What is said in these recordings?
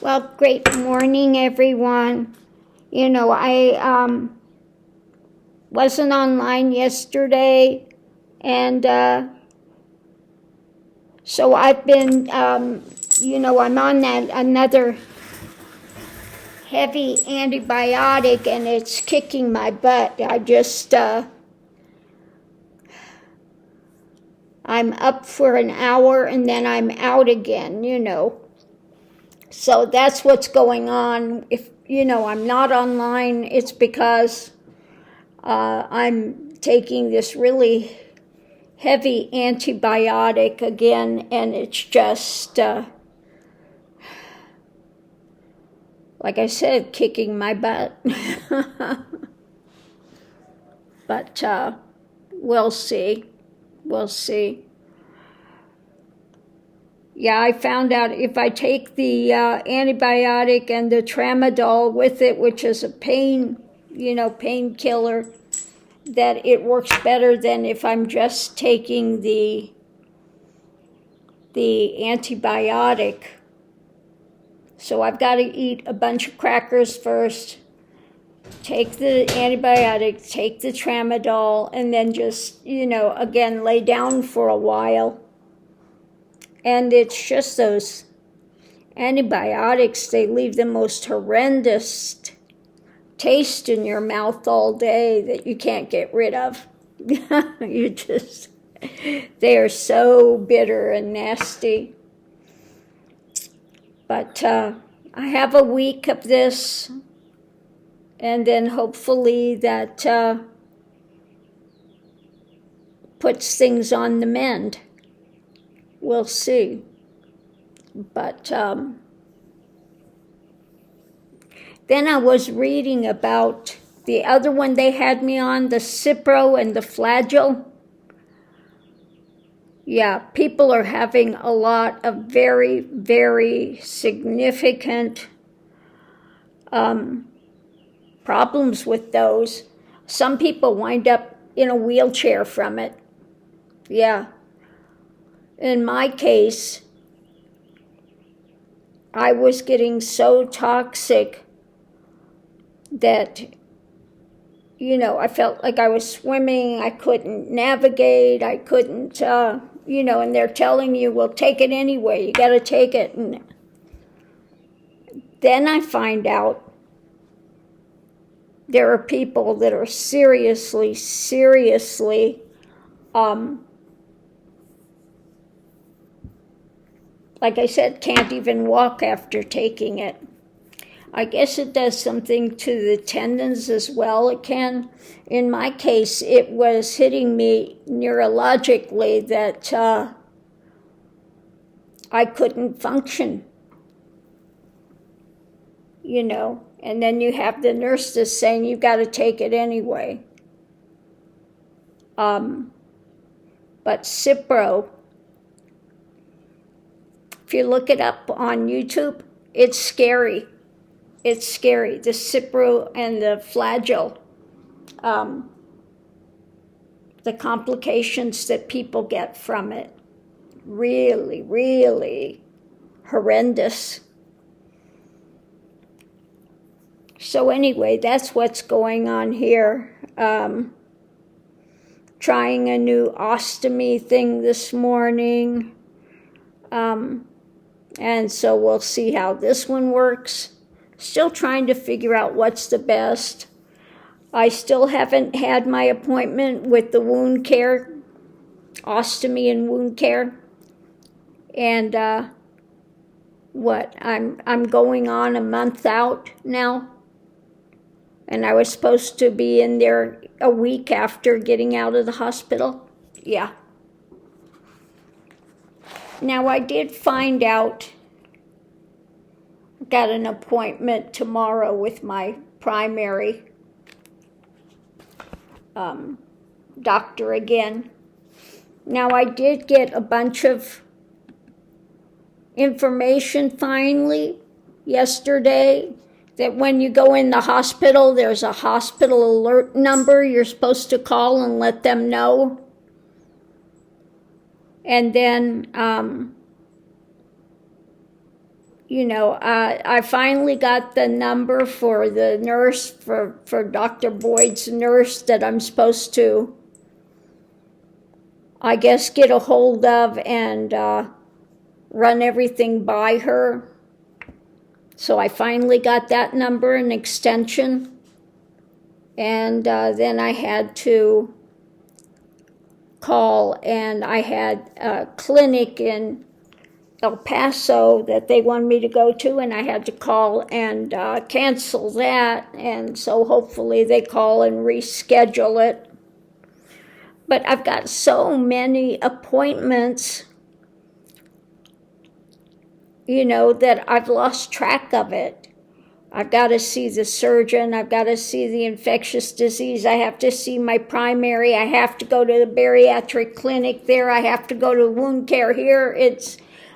Well, great morning, everyone. I wasn't online yesterday, and so I've been, I'm on another heavy antibiotic, and it's kicking my butt. I'm up for an hour, and then I'm out again. So that's what's going on. If I'm not online, it's because I'm taking this really heavy antibiotic again, and it's just, like I said, kicking my butt. But we'll see. We'll see. Yeah, I found out if I take the antibiotic and the tramadol with it, which is a painkiller, that it works better than if I'm just taking the antibiotic. So I've got to eat a bunch of crackers first, take the antibiotic, take the tramadol, and then just, again, lay down for a while. And it's just those antibiotics, they leave the most horrendous taste in your mouth all day that you can't get rid of. They are so bitter and nasty. But I have a week of this, and then hopefully that puts things on the mend. We'll see. But then I was reading about the other one they had me on, the Cipro and the Flagyl. Yeah, people are having a lot of very, very significant problems with those. Some people wind up in a wheelchair from it. Yeah. In my case, I was getting so toxic that, I felt like I was swimming. I couldn't navigate. I couldn't, and they're telling you, well, take it anyway. You got to take it. And then I find out there are people that are seriously, like I said, can't even walk after taking it. I guess it does something to the tendons as well. It can. In my case, it was hitting me neurologically that I couldn't function. And then you have the nurses saying you got to take it anyway. But Cipro, if you look it up on YouTube, it's scary. It's scary. The Cipro and the Flagyl, the complications that people get from it, really, really horrendous. So anyway, that's what's going on here. Trying a new ostomy thing this morning. And so we'll see how this one works. Still trying to figure out what's the best. I still haven't had my appointment with the wound care, ostomy and wound care. And I'm going on a month out now. And I was supposed to be in there a week after getting out of the hospital. Yeah. Now, I did find out, got an appointment tomorrow with my primary doctor again. Now, I did get a bunch of information finally yesterday that when you go in the hospital, there's a hospital alert number you're supposed to call and let them know. And then I finally got the number for the nurse, for Dr. Boyd's nurse that I'm supposed to, I guess, get a hold of and run everything by her. So I finally got that number and extension. And then I had to call, and I had a clinic in El Paso that they wanted me to go to, and I had to call and cancel that. And so hopefully they call and reschedule it. But I've got so many appointments, that I've lost track of it. I've got to see the surgeon. I've got to see the infectious disease. I have to see my primary. I have to go to the bariatric clinic there. I have to go to wound care here.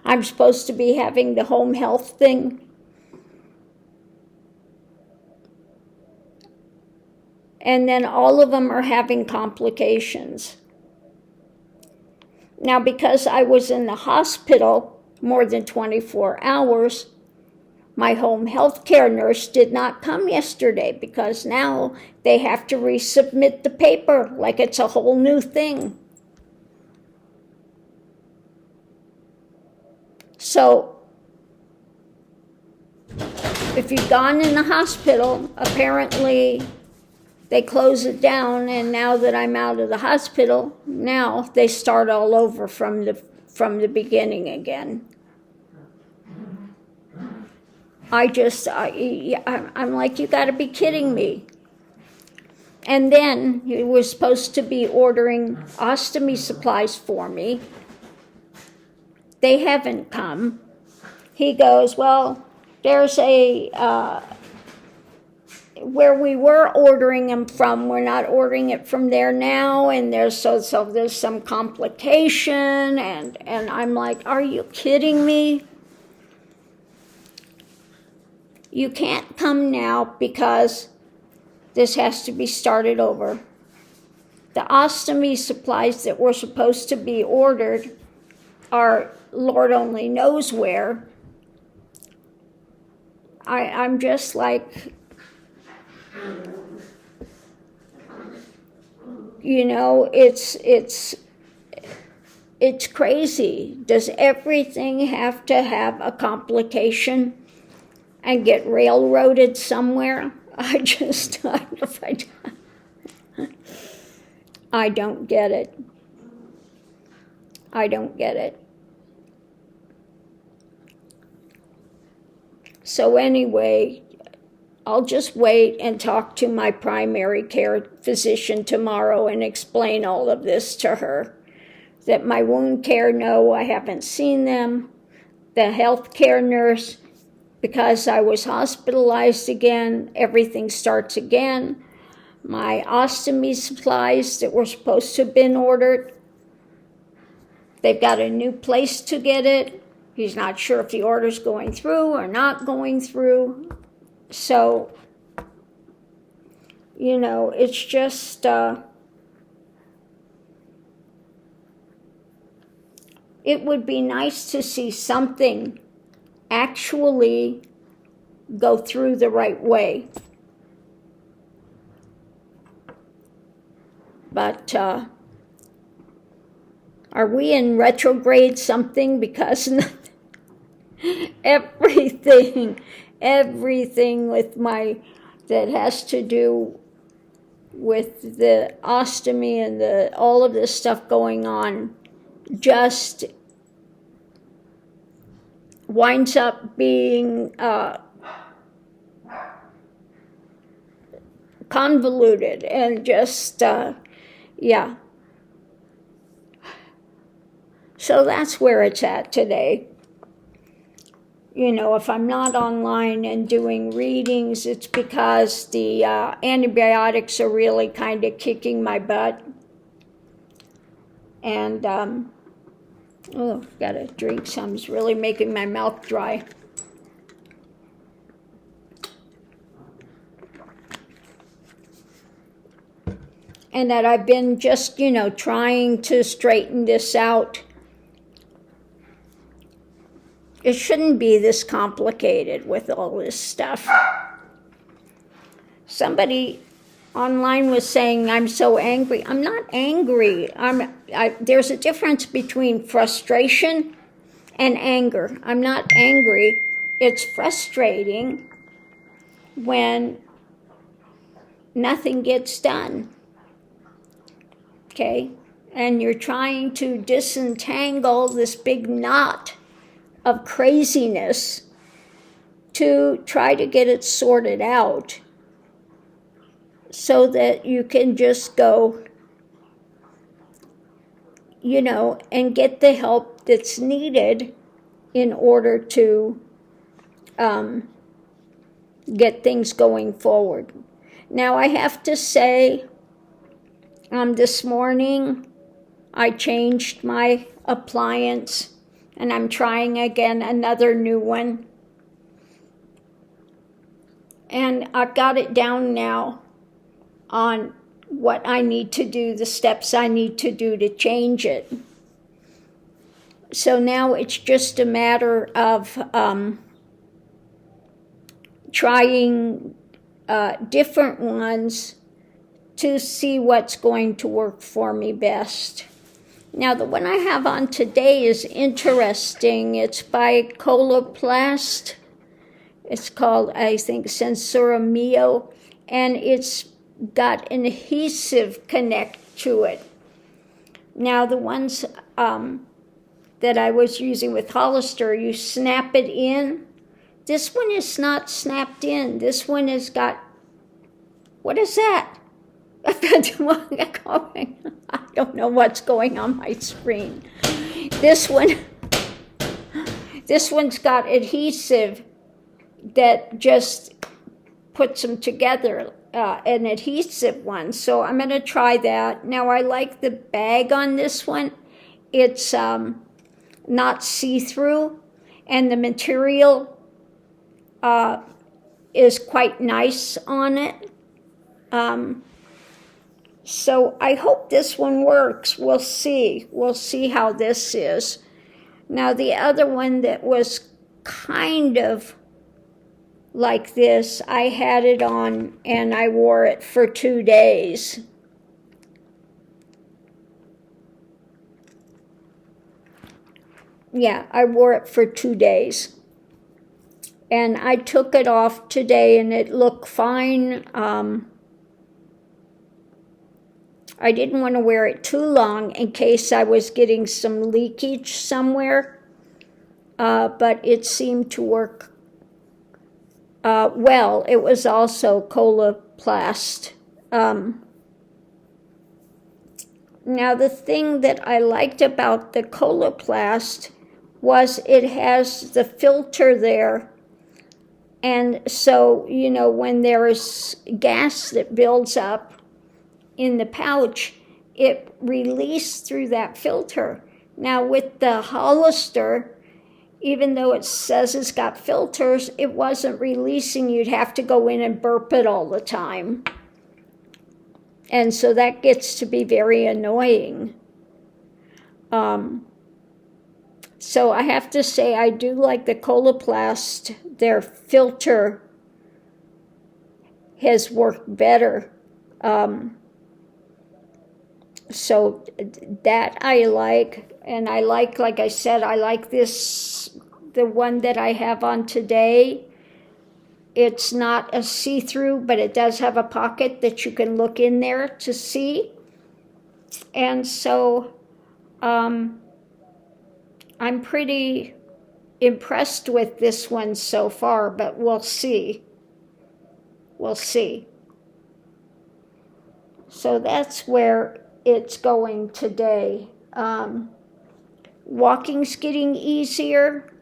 I'm supposed to be having the home health thing. And then all of them are having complications. Now, because I was in the hospital more than 24 hours, my home health care nurse did not come yesterday because now they have to resubmit the paper like it's a whole new thing. So, if you've gone in the hospital, apparently they close it down, and now that I'm out of the hospital, now they start all over from the beginning again. I'm like, you got to be kidding me. And then he was supposed to be ordering ostomy supplies for me. They haven't come. He goes, well, there's where we were ordering them from, we're not ordering it from there now, and there's some complication, and I'm like, are you kidding me? You can't come now because this has to be started over. The ostomy supplies that were supposed to be ordered are Lord only knows where. I'm just like, it's crazy. Does everything have to have a complication and get railroaded somewhere? I don't get it. I don't get it. So anyway, I'll just wait and talk to my primary care physician tomorrow and explain all of this to her. That my wound care, no, I haven't seen them. The health care nurse, because I was hospitalized again, everything starts again. My ostomy supplies that were supposed to have been ordered, they've got a new place to get it. He's not sure if the order's going through or not going through. So, it's just, it would be nice to see something actually go through the right way. But are we in retrograde something? Because everything with that has to do with the ostomy and all of this stuff going on just winds up being convoluted and just, yeah. So that's where it's at today. If I'm not online and doing readings, it's because the antibiotics are really kind of kicking my butt. And, gotta drink some. It's really making my mouth dry. And that I've been just, trying to straighten this out. It shouldn't be this complicated with all this stuff. Somebody online was saying, I'm so angry. I'm not angry. There's a difference between frustration and anger. I'm not angry. It's frustrating when nothing gets done. Okay? And you're trying to disentangle this big knot of craziness to try to get it sorted out so that you can just go, and get the help that's needed in order to get things going forward. Now, I have to say, this morning I changed my appliance and I'm trying again another new one. And I've got it down now on what I need to do, the steps I need to do to change it. So now it's just a matter of trying different ones to see what's going to work for me best. Now, the one I have on today is interesting. It's by Coloplast. It's called, I think, Sensura Mio, and it's got an adhesive connect to it. Now, the ones that I was using with Hollister, you snap it in. This one is not snapped in. This one has got, what is that? I don't know what's going on my screen. This one's got adhesive that just puts them together, an adhesive one. So I'm going to try that. Now, I like the bag on this one. It's not see-through, and the material is quite nice on it. So I hope this one works. We'll see. We'll see how this is. Now, the other one that was kind of like this, I had it on and I wore it for 2 days. Yeah, I wore it for 2 days. And I took it off today and it looked fine. I didn't want to wear it too long in case I was getting some leakage somewhere, but it seemed to work well. It was also Coloplast. Now, the thing that I liked about the Coloplast was it has the filter there. And so, when there is gas that builds up in the pouch, it released through that filter. Now, with the Hollister, even though it says it's got filters, it wasn't releasing. You'd have to go in and burp it all the time. And so that gets to be very annoying. So I have to say, I do like the Coloplast. Their filter has worked better. So that I like. And I like I said, I like this, the one that I have on today. It's not a see-through, but it does have a pocket that you can look in there to see. And so I'm pretty impressed with this one so far, but we'll see. We'll see. So that's where it's going today. Walking's getting easier.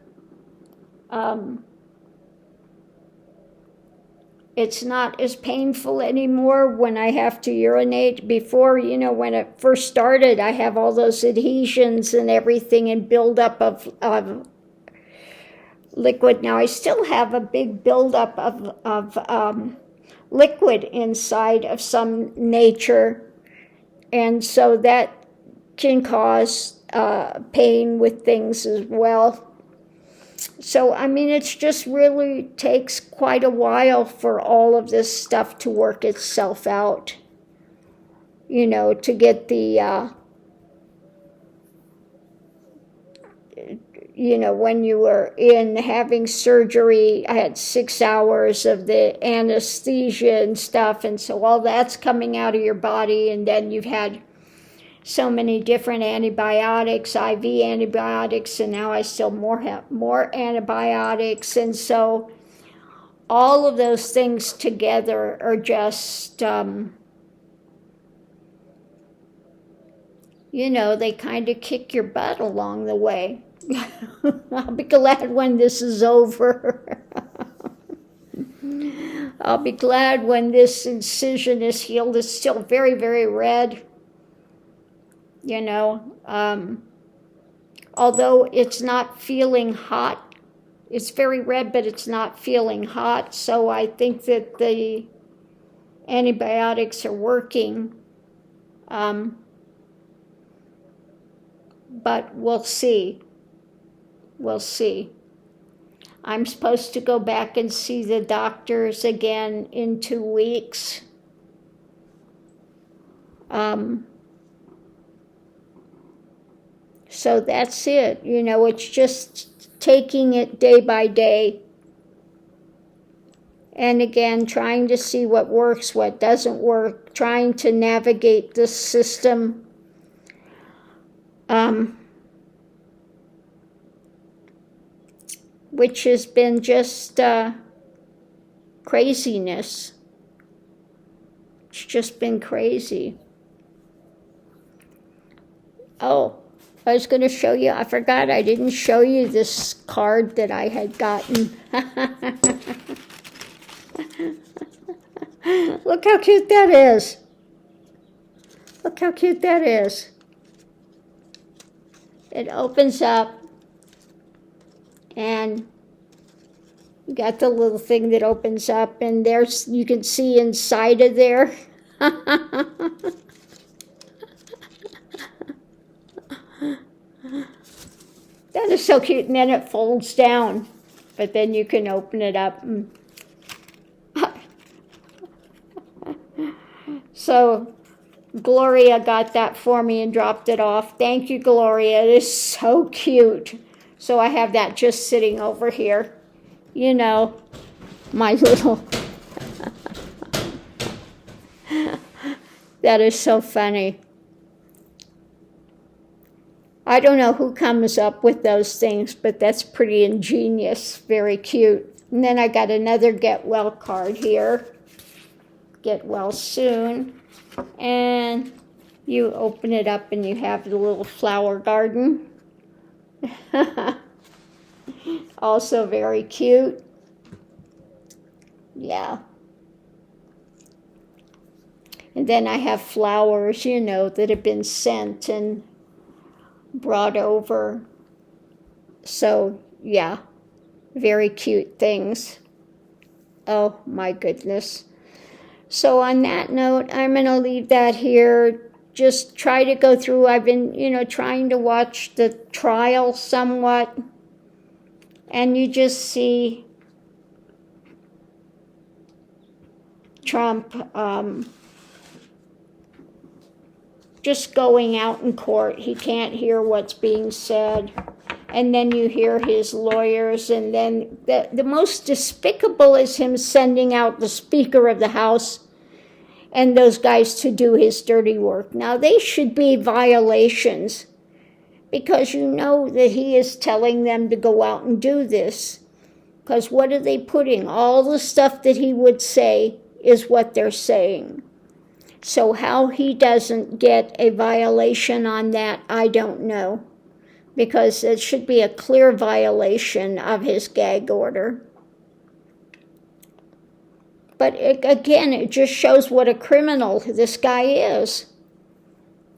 It's not as painful anymore when I have to urinate. Before, when it first started, I have all those adhesions and everything and buildup of liquid. Now, I still have a big buildup of liquid inside of some nature, and so that can cause pain with things as well. So, I mean, it's just really takes quite a while for all of this stuff to work itself out, to get the, when you were in having surgery, I had 6 hours of the anesthesia and stuff, and so all that's coming out of your body, and then you've had so many different antibiotics, IV antibiotics, and now I still have more antibiotics, and so all of those things together are just, they kind of kick your butt along the way. I'll be glad when this is over. I'll be glad when this incision is healed. It's still very, very red. Although it's not feeling hot, it's very red, but it's not feeling hot. So I think that the antibiotics are working. But we'll see. We'll see. I'm supposed to go back and see the doctors again in 2 weeks. So that's it. It's just taking it day by day. And again, trying to see what works, what doesn't work, trying to navigate this system. Which has been just craziness. It's just been crazy. Oh, I was going to show you, I forgot I didn't show you this card that I had gotten. Look how cute that is. Look how cute that is. It opens up, and you got the little thing that opens up, and there's, you can see inside of there. That is so cute, and then it folds down, but then you can open it up. So Gloria got that for me and dropped it off. Thank you, Gloria. It is so cute. So I have that just sitting over here. My little... That is so funny. I don't know who comes up with those things, but that's pretty ingenious, very cute. And then I got another Get Well card here. Get well soon. And you open it up and you have the little flower garden. Also very cute. Yeah. And then I have flowers, that have been sent and brought over. So, yeah, very cute things. Oh, my goodness. So on that note, I'm going to leave that here. Just try to go through. I've been, trying to watch the trial somewhat. And you just see Trump just going out in court. He can't hear what's being said. And then you hear his lawyers. And then the most despicable is him sending out the Speaker of the House and those guys to do his dirty work. Now, they should be violations, because that he is telling them to go out and do this. Because what are they putting? All the stuff that he would say is what they're saying. So how he doesn't get a violation on that, I don't know. Because it should be a clear violation of his gag order. But again, it just shows what a criminal this guy is.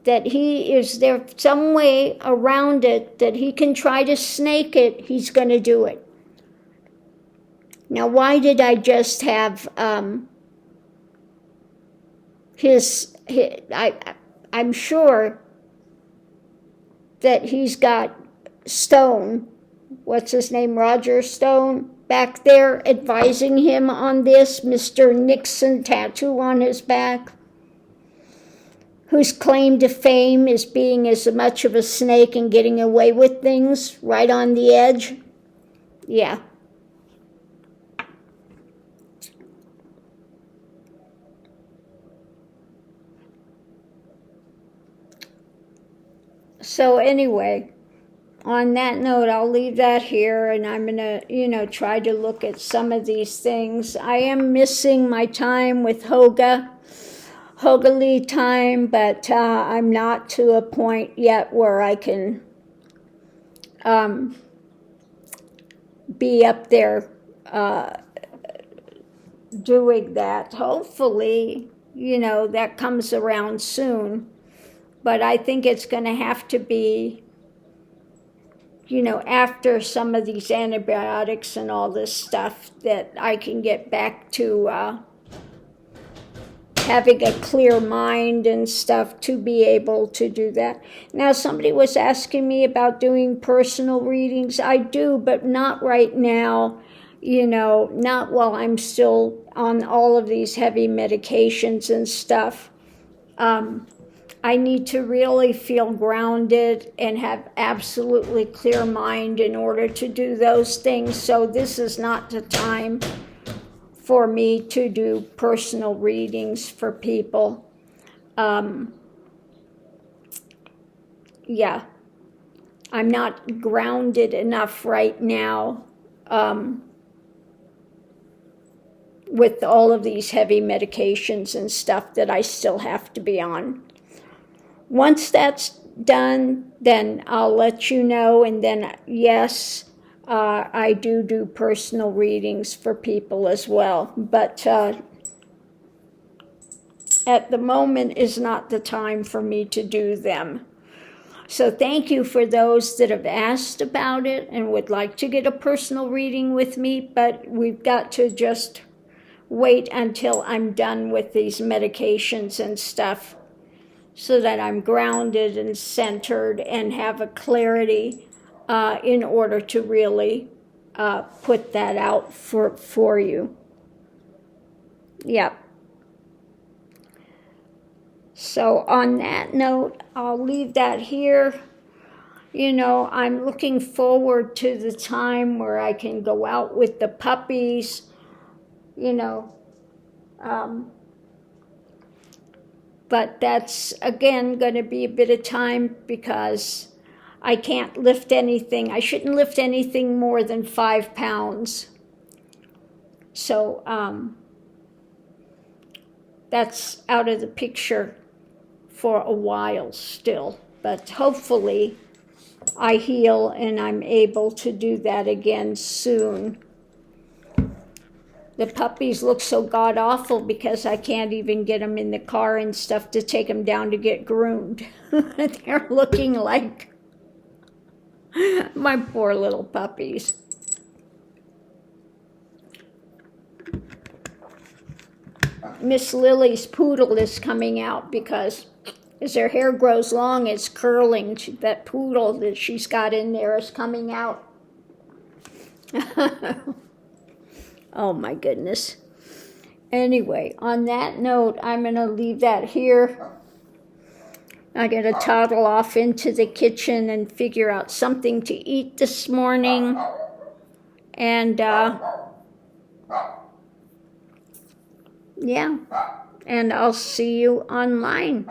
That he is there some way around it, that he can try to snake it, he's going to do it. Now, why did I just have I'm sure that he's got Stone, what's his name, Roger Stone, back there advising him on this, Mr. Nixon tattoo on his back, whose claim to fame is being as much of a snake and getting away with things right on the edge. Yeah. So anyway, on that note, I'll leave that here, and I'm going to, try to look at some of these things. I am missing my time with Hoga Lee time, but I'm not to a point yet where I can be up there doing that. Hopefully, that comes around soon. But I think it's going to have to be, after some of these antibiotics and all this stuff, that I can get back to having a clear mind and stuff to be able to do that. Now, somebody was asking me about doing personal readings. I do, but not right now, not while I'm still on all of these heavy medications and stuff. I need to really feel grounded and have absolutely clear mind in order to do those things. So this is not the time for me to do personal readings for people. Yeah, I'm not grounded enough right now with all of these heavy medications and stuff that I still have to be on. Once that's done, then I'll let you know, and then yes, I do personal readings for people as well, but at the moment is not the time for me to do them. So thank you for those that have asked about it and would like to get a personal reading with me, but we've got to just wait until I'm done with these medications and stuff so that I'm grounded and centered and have a clarity in order to really put that out for you. Yep. So on that note, I'll leave that here. I'm looking forward to the time where I can go out with the puppies, but that's, again, going to be a bit of time because I can't lift anything. I shouldn't lift anything more than 5 pounds. So that's out of the picture for a while still. But hopefully I heal and I'm able to do that again soon. The puppies look so god-awful because I can't even get them in the car and stuff to take them down to get groomed. They're looking like my poor little puppies. Miss Lily's poodle is coming out because as her hair grows long, it's curling. That poodle that she's got in there is coming out. Oh my goodness. Anyway, on that note, I'm going to leave that here. I got to toddle off into the kitchen and figure out something to eat this morning. And, yeah, and I'll see you online.